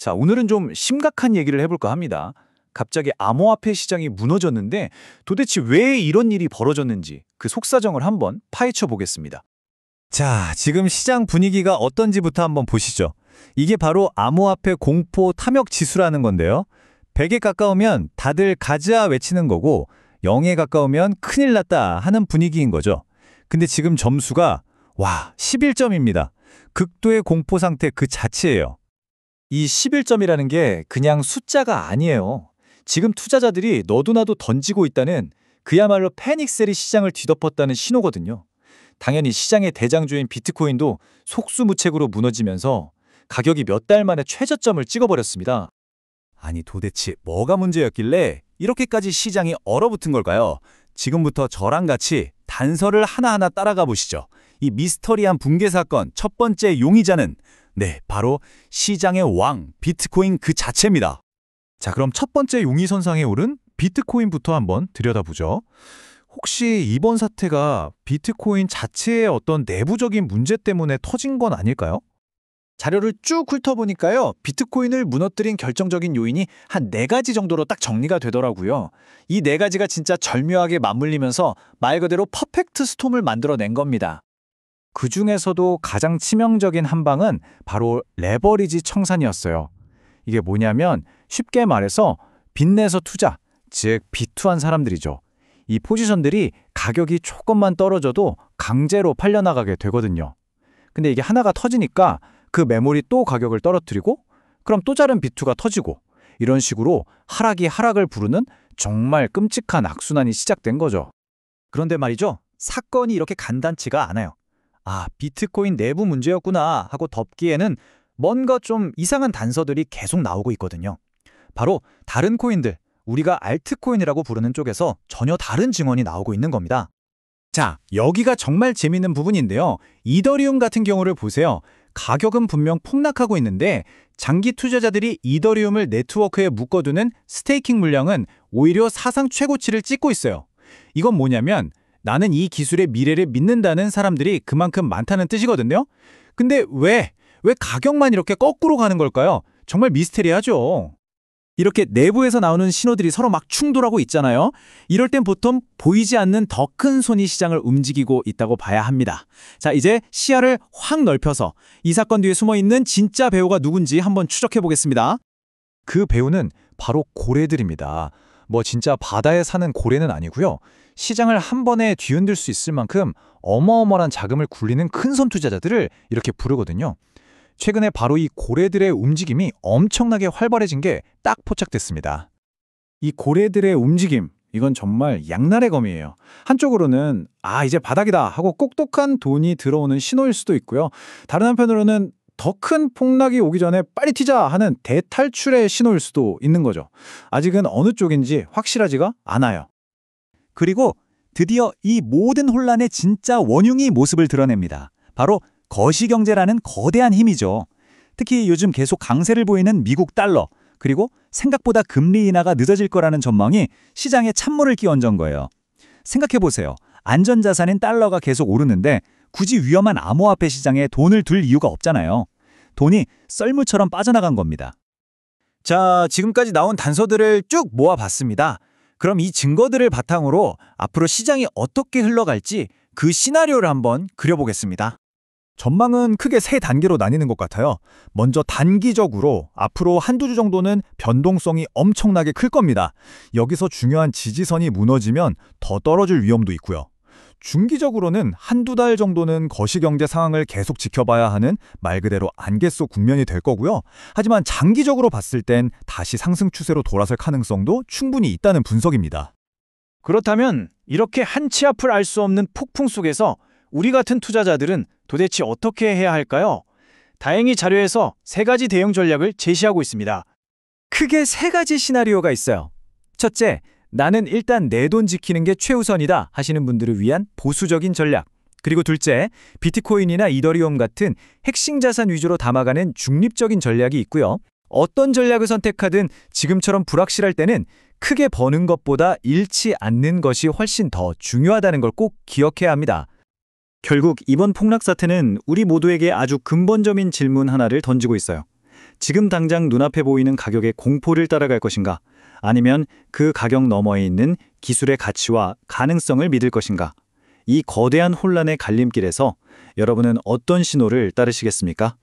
자, 오늘은 좀 심각한 얘기를 해볼까 합니다. 갑자기 암호화폐 시장이 무너졌는데 도대체 왜 이런 일이 벌어졌는지 그 속사정을 한번 파헤쳐 보겠습니다. 자, 지금 시장 분위기가 어떤지부터 한번 보시죠. 이게 바로 암호화폐 공포 탐욕 지수라는 건데요. 100에 가까우면 다들 가즈아 외치는 거고 0에 가까우면 큰일 났다 하는 분위기인 거죠. 근데 지금 점수가 11점입니다. 극도의 공포 상태 그 자체예요. 이 11점이라는 게 그냥 숫자가 아니에요. 지금 투자자들이 너도나도 던지고 있다는 그야말로 패닉셀이 시장을 뒤덮었다는 신호거든요. 당연히 시장의 대장주인 비트코인도 속수무책으로 무너지면서 가격이 몇 달 만에 최저점을 찍어버렸습니다. 아니 도대체 뭐가 문제였길래 이렇게까지 시장이 얼어붙은 걸까요? 지금부터 저랑 같이 단서를 하나하나 따라가 보시죠. 이 미스터리한 붕괴 사건 첫 번째 용의자는 바로 시장의 왕 비트코인 그 자체입니다. 자, 그럼 첫 번째 용의선상에 오른 비트코인부터 한번 들여다보죠. 혹시 이번 사태가 비트코인 자체의 어떤 내부적인 문제 때문에 터진 건 아닐까요? 자료를 쭉 훑어보니까요, 비트코인을 무너뜨린 결정적인 요인이 한 4가지 정도로 딱 정리가 되더라고요. 이 4가지가 진짜 절묘하게 맞물리면서 말 그대로 퍼펙트 스톰을 만들어낸 겁니다. 그 중에서도 가장 치명적인 한 방은 바로 레버리지 청산이었어요. 이게 뭐냐면 쉽게 말해서 빚내서 투자, 즉 비투한 사람들이죠. 이 포지션들이 가격이 조금만 떨어져도 강제로 팔려나가게 되거든요. 근데 이게 하나가 터지니까 그 매물이 또 가격을 떨어뜨리고 그럼 또 다른 비투가 터지고 이런 식으로 하락이 하락을 부르는 정말 끔찍한 악순환이 시작된 거죠. 그런데 말이죠. 사건이 이렇게 간단치가 않아요. 비트코인 내부 문제였구나 하고 덮기에는 뭔가 좀 이상한 단서들이 계속 나오고 있거든요. 바로 다른 코인들, 우리가 알트코인이라고 부르는 쪽에서 전혀 다른 증언이 나오고 있는 겁니다. 자, 여기가 정말 재밌는 부분인데요. 이더리움 같은 경우를 보세요. 가격은 분명 폭락하고 있는데 장기 투자자들이 이더리움을 네트워크에 묶어두는 스테이킹 물량은 오히려 사상 최고치를 찍고 있어요. 이건 뭐냐면 나는 이 기술의 미래를 믿는다는 사람들이 그만큼 많다는 뜻이거든요. 근데 왜 가격만 이렇게 거꾸로 가는 걸까요? 정말 미스테리하죠. 이렇게 내부에서 나오는 신호들이 서로 막 충돌하고 있잖아요. 이럴 땐 보통 보이지 않는 더 큰 손이 시장을 움직이고 있다고 봐야 합니다. 자, 이제 시야를 확 넓혀서 이 사건 뒤에 숨어있는 진짜 배우가 누군지 한번 추적해 보겠습니다. 그 배우는 바로 고래들입니다. 진짜 바다에 사는 고래는 아니고요. 시장을 한 번에 뒤흔들 수 있을 만큼 어마어마한 자금을 굴리는 큰손 투자자들을 이렇게 부르거든요. 최근에 바로 이 고래들의 움직임이 엄청나게 활발해진 게 딱 포착됐습니다. 이 고래들의 움직임, 이건 정말 양날의 검이에요. 한쪽으로는 이제 바닥이다 하고 똑똑한 돈이 들어오는 신호일 수도 있고요. 다른 한편으로는 더 큰 폭락이 오기 전에 빨리 튀자 하는 대탈출의 신호일 수도 있는 거죠. 아직은 어느 쪽인지 확실하지가 않아요. 그리고 드디어 이 모든 혼란의 진짜 원흉이 모습을 드러냅니다. 바로 거시경제라는 거대한 힘이죠. 특히 요즘 계속 강세를 보이는 미국 달러, 그리고 생각보다 금리 인하가 늦어질 거라는 전망이 시장에 찬물을 끼얹은 거예요. 생각해보세요. 안전자산인 달러가 계속 오르는데 굳이 위험한 암호화폐 시장에 돈을 둘 이유가 없잖아요. 돈이 썰물처럼 빠져나간 겁니다. 자, 지금까지 나온 단서들을 쭉 모아봤습니다. 그럼 이 증거들을 바탕으로 앞으로 시장이 어떻게 흘러갈지 그 시나리오를 한번 그려보겠습니다. 전망은 크게 3단계로 나뉘는 것 같아요. 먼저 단기적으로 앞으로 한두 주 정도는 변동성이 엄청나게 클 겁니다. 여기서 중요한 지지선이 무너지면 더 떨어질 위험도 있고요. 중기적으로는 한두 달 정도는 거시경제 상황을 계속 지켜봐야 하는 말 그대로 안개 속 국면이 될 거고요. 하지만 장기적으로 봤을 땐 다시 상승 추세로 돌아설 가능성도 충분히 있다는 분석입니다. 그렇다면 이렇게 한치 앞을 알 수 없는 폭풍 속에서 우리 같은 투자자들은 도대체 어떻게 해야 할까요? 다행히 자료에서 3가지 대응 전략을 제시하고 있습니다. 크게 3가지 시나리오가 있어요. 첫째, 나는 일단 내 돈 지키는 게 최우선이다 하시는 분들을 위한 보수적인 전략. 그리고 둘째, 비트코인이나 이더리움 같은 핵심 자산 위주로 담아가는 중립적인 전략이 있고요. 어떤 전략을 선택하든 지금처럼 불확실할 때는 크게 버는 것보다 잃지 않는 것이 훨씬 더 중요하다는 걸 꼭 기억해야 합니다. 결국 이번 폭락 사태는 우리 모두에게 아주 근본적인 질문 하나를 던지고 있어요. 지금 당장 눈앞에 보이는 가격의 공포를 따라갈 것인가? 아니면 그 가격 너머에 있는 기술의 가치와 가능성을 믿을 것인가? 이 거대한 혼란의 갈림길에서 여러분은 어떤 신호를 따르시겠습니까?